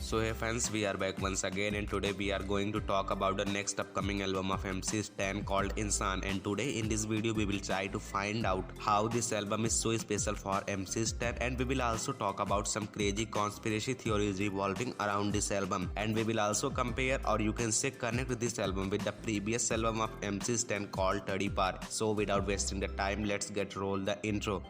So hey fans, we are back once again and today we are going to talk about the next upcoming album of MC Stan called Insan, and today in this video we will try to find out how this album is so special for MC Stan, and we will also talk about some crazy conspiracy theories revolving around this album, and we will also compare, or you can say connect this album with the previous album of MC Stan called Tadipar. So without wasting the time, let's get roll the intro.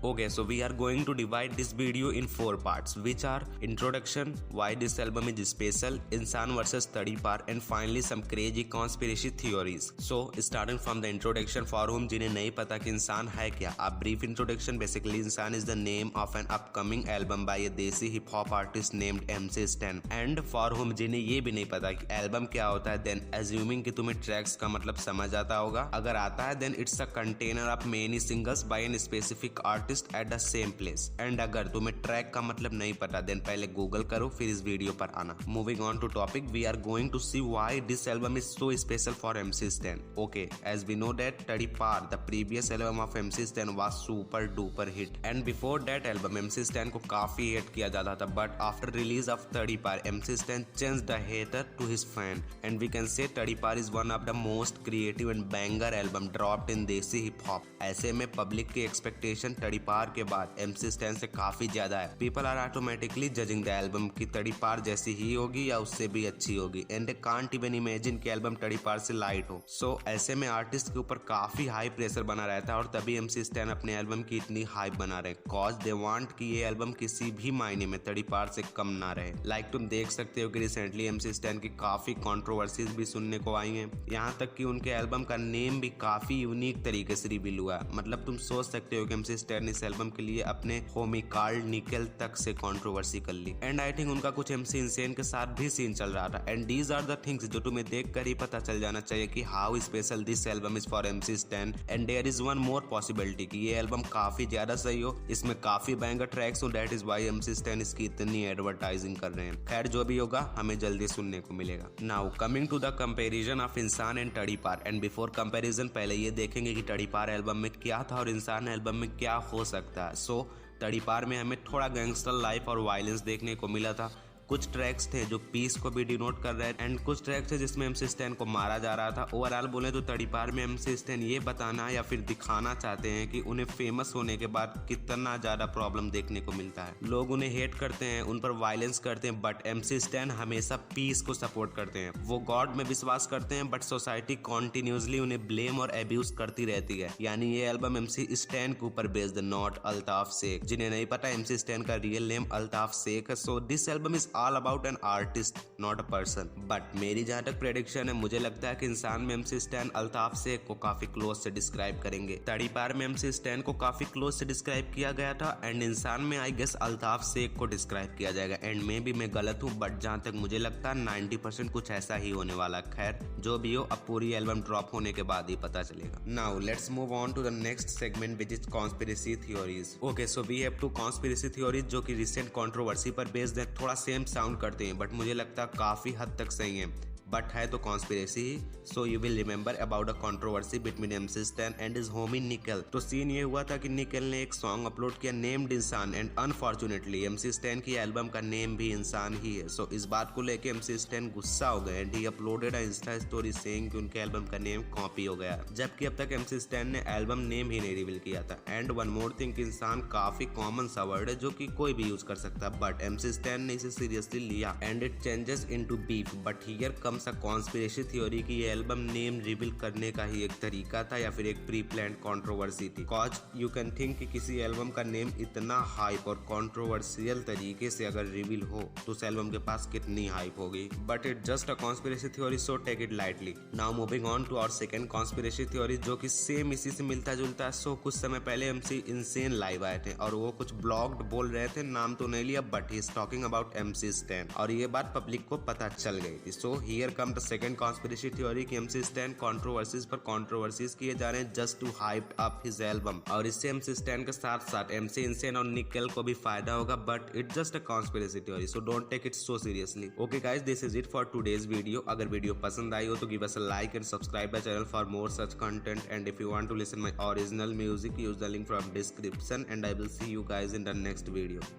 Okay, so we are going to divide this video in 4 parts, which are introduction, why this album is special, Insan versus Tadipar, and finally some crazy conspiracy theories. So starting from the introduction, for whom जिन्हें नहीं पता कि इंसान है क्या, a brief introduction. Basically, इंसान is the name of an upcoming album by a देसी hip hop artist named MC Stan. And for whom जिन्हें ये भी नहीं पता कि album क्या होता है, then assuming कि तुम्हें tracks का मतलब समझ आता होगा. अगर आता है then it's a container of many singles by a specific artist at the same place. And अगर तुम्हें ट्रैक का मतलब नहीं पता देन पहले गूगल करो फिर इस वीडियो पर आना. Moving on to topic, we are going to see why this album is so special for MC Stan. Okay, as we know that Tadipar, the previous album of MC Stan was super duper hit, and before that album MC Stan को काफी hate किया जाता था, but after release of Tadipar MC Stan changed the hater to his fan, and we can say Tadipar is one of the most creative and banger album dropped in देसी hip hop. ऐसे में public की expectation Tadipar के बाद MC Stan से काफी ज्यादा है. People are automatically judging the album की Tadipar जैसी ही होगी या उससे भी अच्छी होगी, and they can't even imagine कि एल्बम Tadipar से लाइट हो. सो ऐसे में आर्टिस्ट के ऊपर काफी हाई प्रेशर बना रहता है, और तभी MC Stan अपने एल्बम की इतनी हाइप बना रहे, कॉज दे वांट कि ये एल्बम किसी भी मायने में Tadipar से कम ना रहे. लाइक तुम देख सकते हो कि रिसेंटली MC Stan की काफी कंट्रोवर्सीज भी सुनने को आई हैं, यहाँ तक कि उनके एल्बम का नेम भी काफी यूनिक तरीके से रिवील हुआ. मतलब तुम सोच सकते हो कि MC Stan इस एल्बम के लिए अपने होमी कार्ल निकल तक से कंट्रोवर्सी कर ली, एंड आई थिंक उनका कुछ MC इंसेन के साथ भी सीन चल रहा था. And these are the things जो तुम्हें देखकर ही पता चल जाना चाहिए कि how special this album is for MC Stan. And there is one more possibility कि ये एल्बम काफी ज्यादा सही हो, इसमें काफी बैंगर ट्रैक्स हो, that is why MC Stan इसकी इतनी एडवर्टाइजिंग कर रहे हैं. खैर जो भी होगा हमें जल्दी सुनने को मिलेगा. Now coming to the comparison of Insaan and Tadipar, and before comparison पहले ये देखेंगे कि Tadipar एल्बम में क्या था और इंसान एल्बम में क्या हो सकता है. सो Tadipar में हमें थोड़ा गैंगस्टर लाइफ और वायलेंस देखने को मिला था. कुछ ट्रैक्स थे जो पीस को भी डिनोट कर रहे हैं, एंड कुछ ट्रैक्स थे जिसमें MC Stan को मारा जा रहा था. ओवरऑल बोले तो Tadipar में MC Stan ये बताना या फिर दिखाना चाहते हैं कि उन्हें फेमस होने के बाद कितना ज्यादा प्रॉब्लम देखने को मिलता है. लोग उन्हें हेट करते हैं, उन पर वायलेंस करते हैं, बट MC Stan हमेशा पीस को सपोर्ट करते हैं. वो गॉड में विश्वास करते हैं, बट सोसाइटी कॉन्टिन्यूसली उन्हें ब्लेम और एब्यूज करती रहती है. यानी ये एल्बम MC Stan के ऊपर बेस्ड, नॉट अल्ताफ शेख. जिन्हें नहीं पता MC Stan का रियल नेम अल्ताफ शेख है. So this album is all about an artist not a person. But मेरी जहां तक प्रेडिक्शन है, मुझे लगता है कि इंसान में MC Stan अल्ताफ शेख को काफी क्लोज से डिस्क्राइब करेंगे. Tadipar में MC Stan को काफी क्लोज से डिस्क्राइब किया गया था, एंड इंसान में आई गेस अल्ताफ शेख को डिस्क्राइब किया जाएगा. एंड में भी मैं गलत हूँ, बट जहां तक मुझे लगता है 90% कुछ ऐसा ही होने वाला. खैर जो भी हो, अब पूरी एल्बम ड्रॉप होने के बाद ही पता चलेगा. Now let's move on to the next segment which is conspiracy theories. Okay, so we have two conspiracy theories जो कि रिसेंट कंट्रोवर्सी पर बेस्ड है. थोड़ा सेम साउंड करते हैं, बट मुझे लगता है काफी हद तक सही है, बट है तो conspiracy he. So you will remember about a controversy between MC Stan and his Homi निकल. तो सीन ये हुआ था कि निकल ने एक सॉन्ग अपलोड किया नेम्ड इंसान, एंड अनफॉर्चुनेटली MC Stan की एल्बम का नेम भी इंसान ही है. सो इस बात को लेके MC Stan गुस्सा हो गए, and he uploaded a Insta story saying कि उनके एल्बम का नेम कॉपी हो गया, जबकि अब तक MC Stan ने एल्बम नेम ही नहीं रिवील किया था. एंड वन मोर थिंग, इंसान काफी कॉमन सा वर्ड है जो कि कोई भी यूज कर सकता है, बट MC Stan ने इसे सीरियसली लिया, and it changes into beef. But here comes a conspiracy theory कि ये एल्बम नेम रिवील करने का ही एक तरीका था या फिर एक प्री प्लान्ड कंट्रोवर्सी थी. कॉज यू कैन थिंक कि किसी एल्बम का नेम इतना हाइप और कंट्रोवर्शियल तरीके से अगर रिवील हो तो उस एल्बम के पास कितनी हाइप होगी. But it just a conspiracy theory, so take it lightly. Now moving on to our second conspiracy theory जो कि सेम इसी से मिलता जुलता है. सो कुछ समय पहले MC इंसेन लाइव आए थे और वो कुछ ब्लॉग्ड बोल रहे थे, नाम तो नहीं लिया, but he is talking about MC Stan, और ये बात पब्लिक को पता चल गई थी. So here here come the second conspiracy theory कि MC Stan कंट्रोवर्सीज पर कंट्रोवर्सीज किए जा रहे हैं just to hype up his album, और इससे MC Stan के साथ साथ MC Insane और निकल को भी फायदा होगा, but it's just a conspiracy theory, so don't take it so seriously. Okay guys, this is it for today's video. अगर वीडियो पसंद आई हो तो give us a like and subscribe the channel for more such content, and if you want to listen my original music, use the link from description, and I will see you guys in the next video.